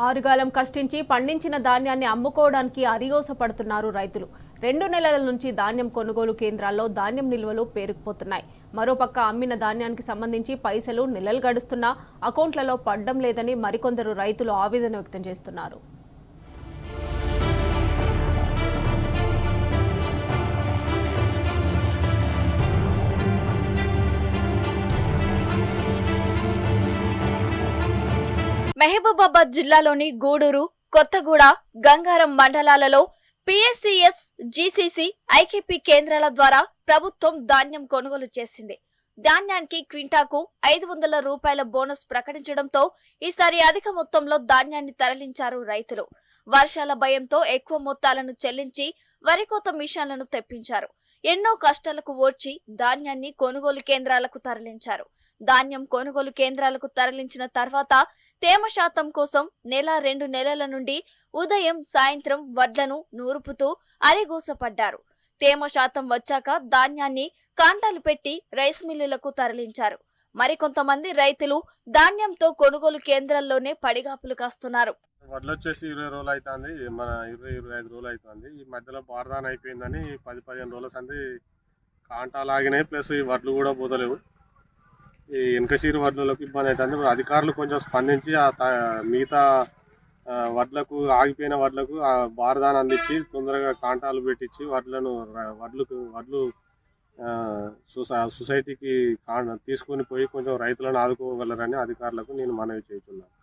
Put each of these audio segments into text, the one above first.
ఆరుగాలం కష్టించి పండించిన ధాన్యాన్ని అమ్ముకోవడానికి అరిగోస పడుతున్నారు రైతులు. 2 నెలల నుంచి ధాన్యం కొనుగోలు కేంద్రాల్లో ధాన్యం నిల్వలు పేరుకుపోతున్నాయి. మరోపక్క అమ్మిన ధాన్యానికి సంబంధించి పైసలు నెలలు గడుస్తున్నా అకౌంట్లలో పడడం లేదని మరికొందరు రైతులు ఆవేదన వ్యక్తం చేస్తున్నారు. మహబూబాబాద్ జిల్లాలోని గూడూరు, కొత్తగూడ, గంగారం మండలాలలో పిఎస్సిఎస్, జీసీసీ, ఐకేపీ కేంద్రాల ద్వారా ప్రభుత్వం ధాన్యం కొనుగోలు చేసింది. ధాన్యానికి క్వింటాకు 500 రూపాయల బోనస్ ప్రకటించడంతో ఈసారి అధిక మొత్తంలో ధాన్యాన్ని తరలించారు రైతులు. వర్షాల భయంతో ఎక్కువ మొత్తాలను చెల్లించి వరికోత మిషన్లను తెప్పించారు. ఎన్నో కష్టాలకు ఓర్చి ధాన్యాన్ని కొనుగోలు కేంద్రాలకు తరలించారు. ధాన్యం కొనుగోలు కేంద్రాలకు తరలించిన తర్వాత తేమ శాతం కోసం 1-2 నెలల నుండి ఉదయం సాయంత్రం వడ్లను నూరుపుతూ అరిగోసపడ్డారు. తేమ శాతం వచ్చాక ధాన్యాన్ని కాంటాలు పెట్టి రైస్ మిల్లులకు తరలించారు. మరికొంతమంది రైతులు ధాన్యంతో కొనుగోలు కేంద్రాల్లోనే పడిగాపులు కాస్తున్నారు. వడ్లు వచ్చేసి 20 రోజులు అవుతుంది, మన 20-25 రోజులు అవుతుంది. ఈ మధ్యలో బారదాన అయిపోయిందని 10-15 రోజుల సంది కాంటాలు ఆగినాయి. ప్లస్ ఈ వడ్లు కూడా పోతలేవు. ఈ వెనకశీరు వడ్లకి ఇబ్బంది అవుతుంది. అధికారులు కొంచెం స్పందించి మిగతా వడ్లకు ఆగిపోయిన వడ్లకు బారదాన అందించి తొందరగా కాంటాలు పెట్టించి వడ్లు సొసైటీకి తీసుకొని పోయి కొంచెం రైతులను ఆదుకోగలరని అధికారులకు నేను మనవి చేస్తున్నాను.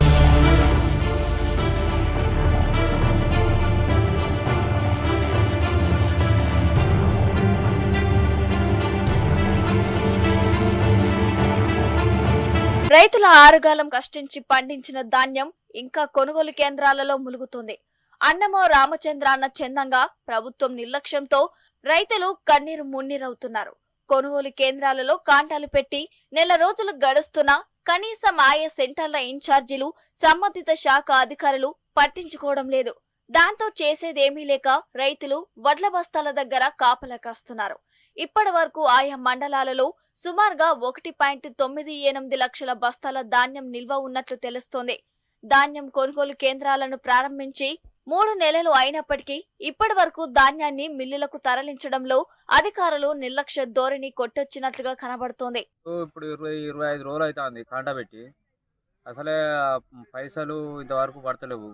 రైతుల ఆరుగాలం కష్టించి పండించిన ధాన్యం ఇంకా కొనుగోలు కేంద్రాలలో ములుగుతుంది. అన్నమో రామచంద్ర అన్న చందంగా ప్రభుత్వం నిర్లక్ష్యంతో రైతులు కన్నీరు మున్నీరవుతున్నారు. కొనుగోలు కేంద్రాలలో కాంటాలు పెట్టి నెల రోజులు గడుస్తున్నా కనీసం ఆయా సెంటర్ల ఇన్ఛార్జీలు, సంబంధిత శాఖ అధికారులు పట్టించుకోవడం లేదు. దాంతో చేసేదేమీ లేక రైతులు వడ్ల బస్తాల దగ్గర కాపలా కాస్తున్నారు. ఇప్పటి వరకు ఆయా మండలాలలో సుమారుగా 1.98 లక్షల బస్తాల ధాన్యం నిల్వ ఉన్నట్లు తెలుస్తోంది. ధాన్యం కొనుగోలు కేంద్రాలను ప్రారంభించి 3 నెలలు అయినప్పటికీ ఇప్పటి వరకు ధాన్యాన్ని మిల్లులకు తరలించడంలో అధికారులు నిర్లక్ష్య ధోరణి కొట్టొచ్చినట్లుగా కనబడుతోంది. ఇప్పుడు 20-25 రోజులు అవుతుంది కాంటా పెట్టి, అసలే పైసలు ఇంతవరకు పడతలేవు.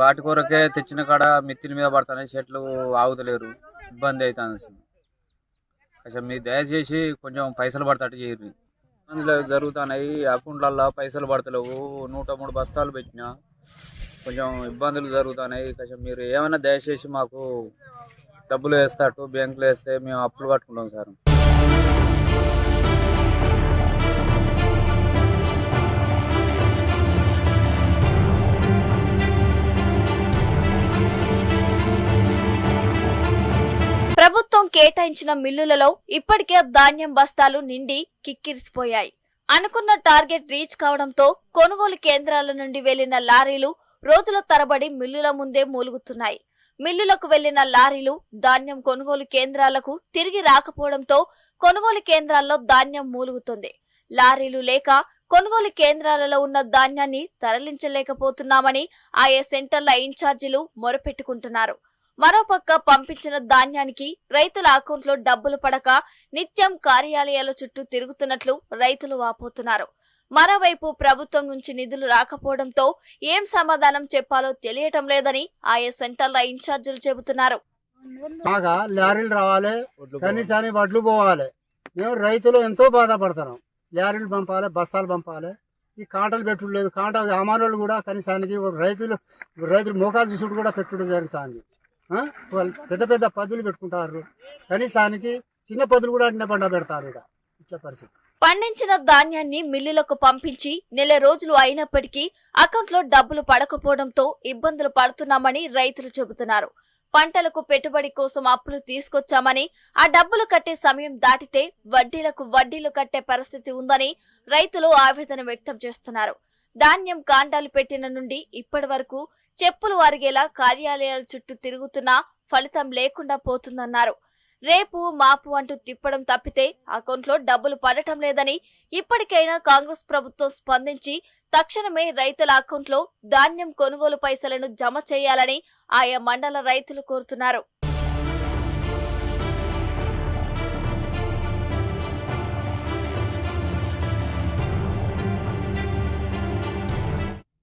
వాటి కొరకే తెచ్చిన కాడ మిత్తిల మీద పడుతున్నాయి, చెట్లు ఆగుతలేరు, ఇబ్బంది అవుతుంది. అసలు మీరు దయచేసి కొంచెం పైసలు పడతాడు చేయరు. అందులో జరుగుతున్నాయి, అకౌంట్లల్లో పైసలు పడతలేవు. 103 బస్తాలు పెట్టినా కొంచెం ఇబ్బందులు జరుగుతున్నాయి. కొంచెం మీరు ఏమైనా దయచేసి మాకు డబ్బులు వేస్తాడు, బ్యాంకులో వేస్తే మేము అప్పులు పట్టుకుంటాం సార్. ప్రభుత్వం కేటాయించిన మిల్లులలో ఇప్పటికే ధాన్యం బస్తాలు నిండి కిక్కిరిసిపోయాయి. అనుకున్న టార్గెట్ రీచ్ కావడంతో కొనుగోలు కేంద్రాల నుండి వెళ్లిన లారీలు రోజుల తరబడి మిల్లుల ముందే మూలుగుతున్నాయి. మిల్లులకు వెళ్లిన లారీలు ధాన్యం కొనుగోలు కేంద్రాలకు తిరిగి రాకపోవడంతో కొనుగోలు కేంద్రాల్లో ధాన్యం మూలుగుతుంది. లారీలు లేక కొనుగోలు కేంద్రాలలో ఉన్న ధాన్యాన్ని తరలించలేకపోతున్నామని ఆయా సెంటర్ల ఇన్ఛార్జీలు మొరపెట్టుకుంటున్నారు. మరోపక్క పంపించిన ధాన్యానికి రైతుల అకౌంట్లో డబ్బులు పడక నిత్యం కార్యాలయాల చుట్టూ తిరుగుతున్నట్లు రైతులు వాపోతున్నారు. మరోవైపు ప్రభుత్వం నుంచి నిధులు రాకపోవడంతో ఏం సమాధానం చెప్పాలో తెలియటం లేదని ఆయా సెంటర్ల ఇన్ఛార్జీలు చెబుతున్నారు. లారీలు రావాలి, కనీసాన్ని వడ్లు పోవాలి. మేము రైతులు ఎంతో బాధపడుతున్నాం. లారీలు పంపాలి, బస్తాలు పంపాలి, ఈ కాంటలు పెట్టుడు లేదు. కాంట అమానోళ్ళు కూడా కనీసానికి రైతులు మోకాలు చూసుడు కూడా పెట్టుడు జరుగుతుంది. వాళ్ళు పెద్ద పెద్ద పదులు పెట్టుకుంటారు, కనీసానికి చిన్న పదులు కూడా అన్న పంట పెడతారు. ఇట్లా పరిస్థితి. పండించిన ధాన్యాన్ని మిల్లులకు పంపించి నెల రోజులు అయినప్పటికీ అకౌంట్లో డబ్బులు పడకపోవడంతో ఇబ్బందులు పడుతున్నామని రైతులు చెబుతున్నారు. పంటలకు పెట్టుబడి కోసం అప్పులు తీసుకొచ్చామని ఆ డబ్బులు కట్టే సమయం దాటితే వడ్డీలు కట్టే పరిస్థితి ఉందని రైతులు ఆవేదన వ్యక్తం చేస్తున్నారు. ధాన్యం కాంటాలు పెట్టిన నుండి ఇప్పటి వరకు చెప్పులు అరిగేలా కార్యాలయాల చుట్టూ తిరుగుతున్నా ఫలితం లేకుండా పోతుందన్నారు. రేపు మాపు అంటూ తిప్పడం తప్పితే అకౌంట్లో డబ్బులు పడటం లేదని, ఇప్పటికైనా కాంగ్రెస్ ప్రభుత్వం స్పందించి తక్షణమే రైతుల అకౌంట్లో ధాన్యం కొనుగోలు పైసలను జమ చేయాలని ఆయా మండల రైతులు కోరుతున్నారు.